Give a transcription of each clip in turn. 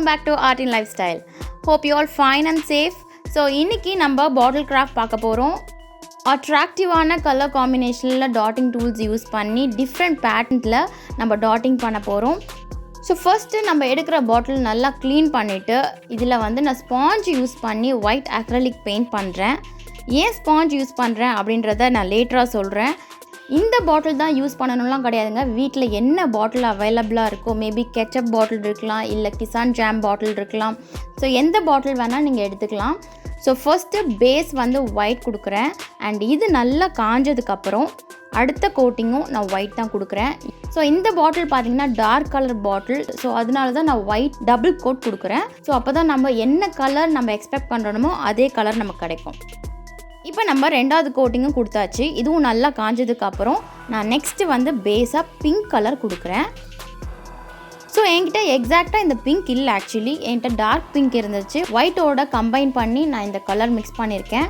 back to Art in Lifestyle. Hope you all fine and safe. So இன்னைக்கு நம்ம bottle craft பார்க்க போறோம். அட்ராக்டிவான colour காம்பினேஷனில் டாட்டிங் டூல்ஸ் யூஸ் பண்ணி டிஃப்ரெண்ட் பேட்டர்னில் நம்ம டாட்டிங் பண்ண போகிறோம். ஸோ ஃபஸ்ட்டு நம்ம எடுக்கிற பாட்டில் நல்லா க்ளீன் பண்ணிவிட்டு இதில் வந்து நான் ஸ்பாஞ்ச் யூஸ் பண்ணி ஒயிட் அக்ரலிக் பெயிண்ட் பண்ணுறேன். ஏன் ஸ்பாஞ்ச் யூஸ் பண்ணுறேன் அப்படின்றத நான் லேட்டராக சொல்கிறேன். இந்த பாட்டில் தான் யூஸ் பண்ணணும்லாம் கிடையாதுங்க. வீட்டில் என்ன பாட்டில் அவைலபிளாக இருக்கோ, மேபி கெச்சப் பாட்டில் இருக்கலாம், இல்லை கிசான் ஜாம் பாட்டில் இருக்கலாம். ஸோ எந்த பாட்டில் வேணால் நீங்கள் எடுத்துக்கலாம். ஸோ ஃபஸ்ட்டு பேஸ் வந்து ஒயிட் கொடுக்குறேன். அண்ட் இது நல்லா காஞ்சதுக்கப்புறம் அடுத்த கோட்டிங்கும் நான் ஒயிட் தான் கொடுக்குறேன். ஸோ இந்த பாட்டில் பார்த்திங்கன்னா டார்க் கலர் பாட்டில். ஸோ அதனால தான் நான் ஒயிட் டபுள் கோட் கொடுக்குறேன். ஸோ அப்போ தான் நம்ம என்ன கலர் நம்ம எக்ஸ்பெக்ட் பண்ணுறோமோ அதே கலர் நமக்கு கிடைக்கும். இப்போ நம்ம ரெண்டாவது கோட்டிங்கும் கொடுத்தாச்சு. இதுவும் நல்லா காஞ்சதுக்கப்புறம் நான் நெக்ஸ்ட்டு வந்து பேஸாக பிங்க் கலர் கொடுக்குறேன். ஸோ என்கிட்ட எக்ஸாக்டாக இந்த பிங்க் இல்லை, ஆக்சுவலி என்கிட்ட டார்க் பிங்க் இருந்துச்சு. ஒயிட்டோட கம்பைன் பண்ணி நான் இந்த கலர் மிக்ஸ் பண்ணியிருக்கேன்.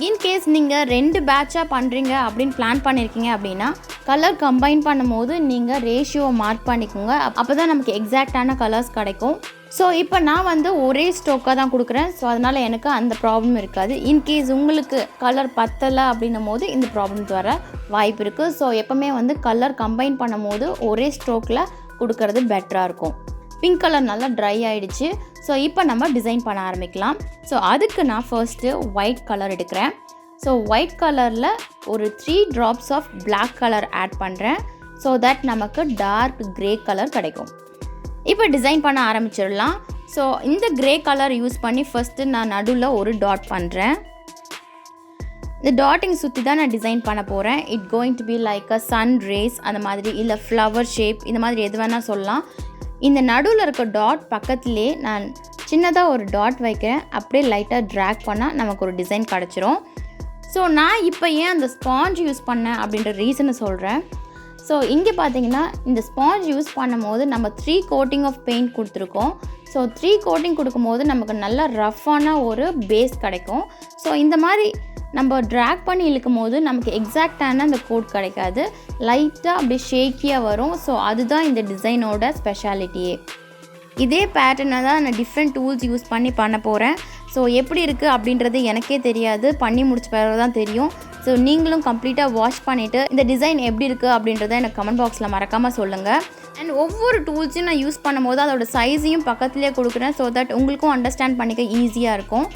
இன்கேஸ் நீங்கள் 2 பேட்சாக பண்ணுறீங்க அப்படின்னு பிளான் பண்ணியிருக்கீங்க அப்படின்னா கலர் கம்பைன் பண்ணும்போது நீங்கள் ரேஷியோவை மார்க் பண்ணிக்கோங்க. அப்போ தான் நமக்கு எக்ஸாக்டான கலர்ஸ் கிடைக்கும். ஸோ இப்போ நான் வந்து ஒரே ஸ்ட்ரோக்காக தான் கொடுக்குறேன். ஸோ அதனால் எனக்கு அந்த ப்ராப்ளம் இருக்காது. இன்கேஸ் உங்களுக்கு கலர் பத்தலை அப்படின்னும் போது இந்த ப்ராப்ளம்ஸ் வர வாய்ப்பு இருக்குது. ஸோ எப்போவுமே வந்து கலர் கம்பைன் பண்ணும் போது ஒரே ஸ்ட்ரோக்கில் கொடுக்கறது பெட்டராக இருக்கும். பிங்க் கலர் நல்லா ட்ரை ஆகிடுச்சு. ஸோ இப்போ நம்ம டிசைன் பண்ண ஆரம்பிக்கலாம். ஸோ அதுக்கு நான் ஃபர்ஸ்ட்டு ஒயிட் கலர் எடுக்கிறேன். ஸோ ஒயிட் கலரில் ஒரு 3 drops of black colour add பண்ணுறேன். ஸோ தட் நமக்கு டார்க் க்ரே கலர் கிடைக்கும். இப்போ டிசைன் பண்ண ஆரம்பிச்சிடலாம். ஸோ இந்த க்ரே கலர் யூஸ் பண்ணி ஃபஸ்ட்டு நான் நடுவில் ஒரு டாட் பண்ணுறேன். இந்த டாட்டிங் சுற்றி தான் நான் டிசைன் பண்ண போகிறேன். It going to be like a sun rays அந்த மாதிரி, இல்லை ஃப்ளவர் ஷேப், இந்த மாதிரி எது வேணால் சொல்லலாம். இந்த நடுவில் இருக்க டாட் பக்கத்துலேயே நான் சின்னதாக ஒரு டாட் வைக்கிறேன். அப்படியே லைட்டாக ட்ராக் பண்ணால் நமக்கு ஒரு டிசைன் கிடச்சிரும். ஸோ நான் இப்போ ஏன் அந்த ஸ்பாஞ்ச் யூஸ் பண்ணேன் அப்படின்ற ரீசனை சொல்கிறேன். ஸோ இங்கே பார்த்தீங்கன்னா இந்த ஸ்பாஞ்ச் யூஸ் பண்ணும்போது நம்ம 3 கோட்டிங் ஆஃப் பெயிண்ட் கொடுத்துருக்கோம். ஸோ 3 கோட்டிங் கொடுக்கும்போது நமக்கு நல்ல ரஃப்பான ஒரு பேஸ் கிடைக்கும். ஸோ இந்த மாதிரி நம்ம ட்ராக் பண்ணி இழுக்கும் போது நமக்கு எக்ஸாக்டான அந்த கோட் கிடைக்காது, லைட்டாக அப்படியே ஷேக்கியாக வரும். ஸோ அதுதான் இந்த டிசைனோட ஸ்பெஷாலிட்டியே. இதே பேட்டர்னை தான் நான் டிஃப்ரெண்ட் டூல்ஸ் யூஸ் பண்ண போகிறேன். ஸோ எப்படி இருக்குது அப்படின்றது எனக்கே தெரியாது, பண்ணி முடிச்ச பிறகு தான் தெரியும். ஸோ நீங்களும் கம்ப்ளீட்டாக வாஷ் பண்ணிவிட்டு இந்த டிசைன் எப்படி இருக்குது அப்படின்றத எனக்கு கமெண்ட் பாக்ஸில் மறக்காமல் சொல்லுங்கள். அண்ட் ஒவ்வொரு டூல்ஸையும் நான் யூஸ் பண்ணும்போது அதோட சைஸையும் பக்கத்துலேயே கொடுக்குறேன். ஸோ தட் உங்களுக்கும் அண்டர்ஸ்டாண்ட் பண்ணிக்க ஈஸியாக இருக்கும்.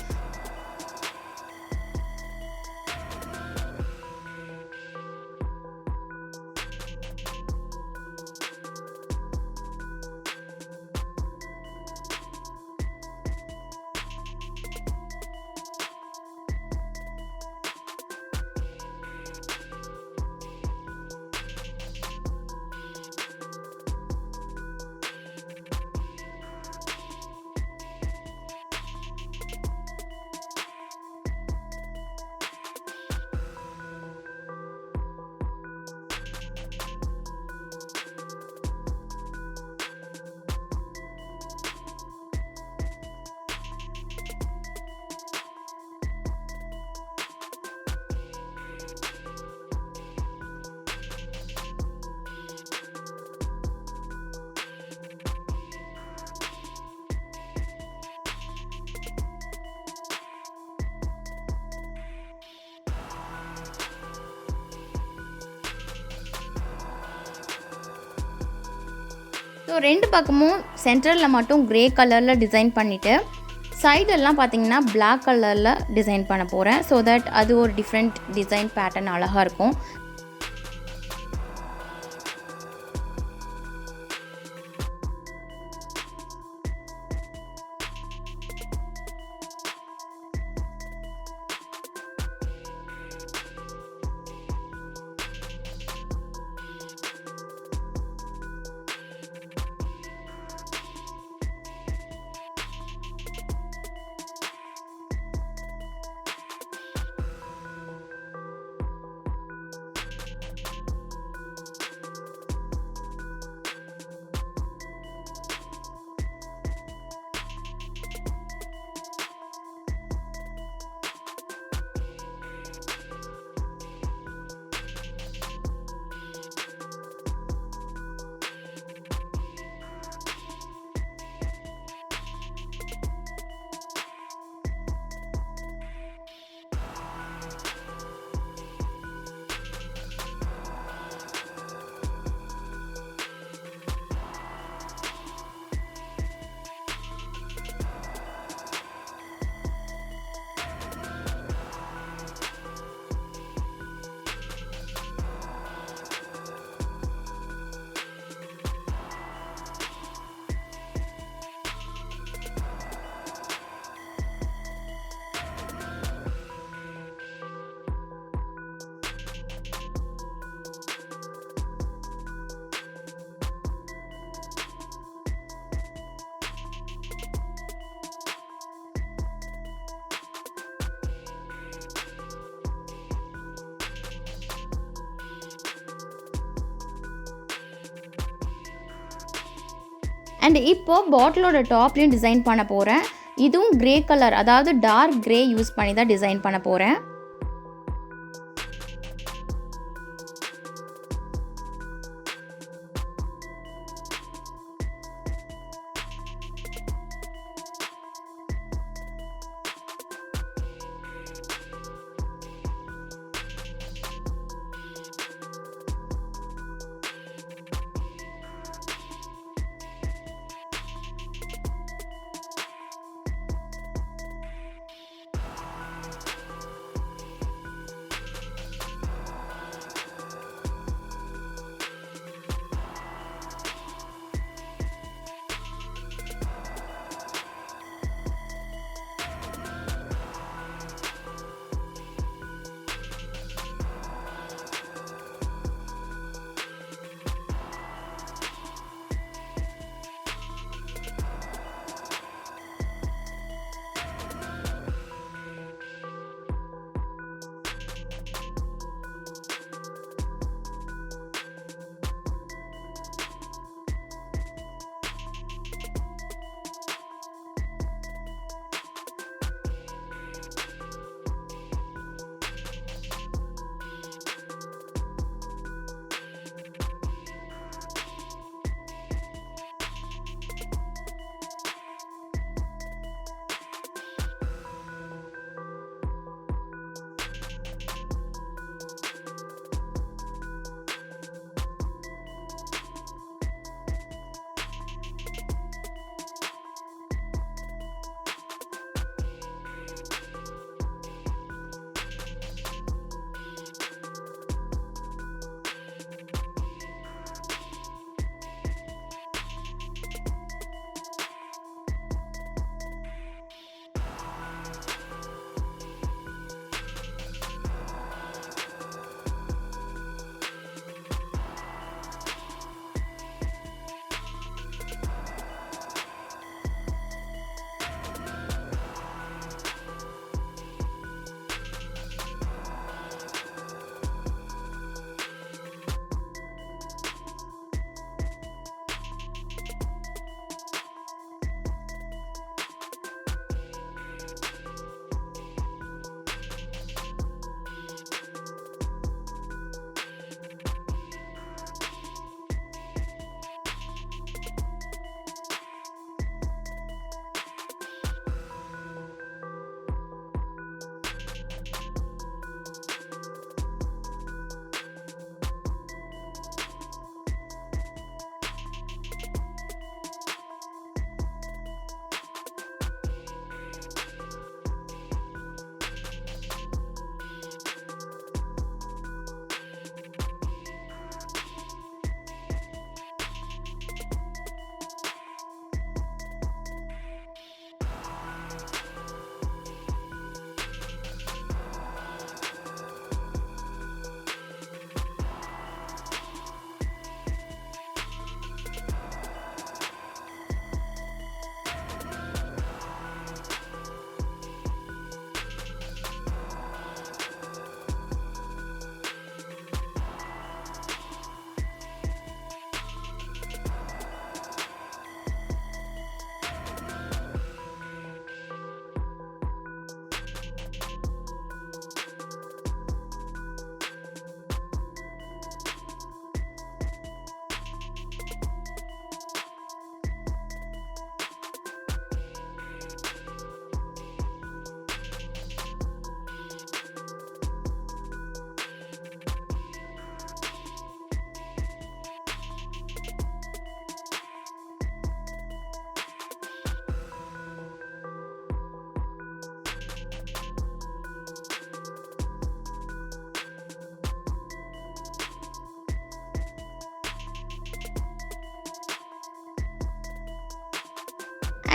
ஸோ 2 பக்கமும் சென்டரில் மட்டும் க்ரே கலரில் டிசைன் பண்ணிவிட்டு சைடெல்லாம் பார்த்திங்கன்னா பிளாக் கலரில் டிசைன் பண்ண போகிறேன். ஸோ தட் அது ஒரு டிஃப்ரெண்ட் டிசைன் பேட்டர்ன் அழகாக இருக்கும். அண்ட் இப்போ பாட்டிலோட டாப்லேயும் டிசைன் பண்ண போகிறேன். இதுவும் கிரே கலர், அதாவது டார்க் கிரே யூஸ் பண்ணி தான் டிசைன் பண்ண போகிறேன்.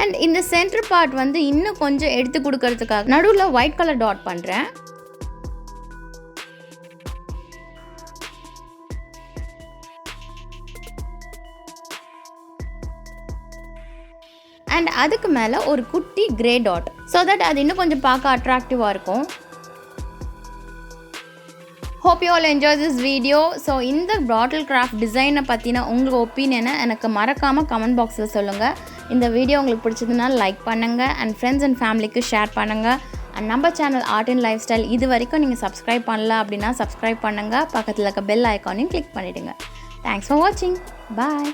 அண்ட் இந்த சென்டர் பார்ட் வந்து இன்னும் கொஞ்சம் எடுத்து கொடுக்கறதுக்காக நடுவில் ஒயிட் கலர் டாட் பண்ணுறேன். அண்ட் அதுக்கு மேலே ஒரு குட்டி கிரே டாட், ஸோ தட் அது இன்னும் கொஞ்சம் பார்க்க அட்ராக்டிவாக இருக்கும். Hope you all enjoy this video. So இந்த பாட்டில் கிராஃப்ட் டிசைனை பற்றின உங்கள் ஒப்பீனியனை எனக்கு மறக்காமல் கமெண்ட் பாக்ஸில் சொல்லுங்கள். இந்த வீடியோ உங்களுக்கு பிடிச்சதுன்னா லைக் பண்ணுங்கள் அண்ட் ஃப்ரெண்ட்ஸ் அண்ட் ஃபேமிலிக்கு ஷேர் பண்ணுங்கள். அண்ட் நம்ம channel art and life style இது வரைக்கும் நீங்கள் சப்ஸ்கிரைப் பண்ணல அப்படின்னா சப்ஸ்கிரைப் பண்ணுங்கள். பக்கத்தில் இருக்க பெல் ஐக்கானையும் கிளிக் பண்ணிவிடுங்க. தேங்க்ஸ் ஃபார் வாட்சிங். பாய்.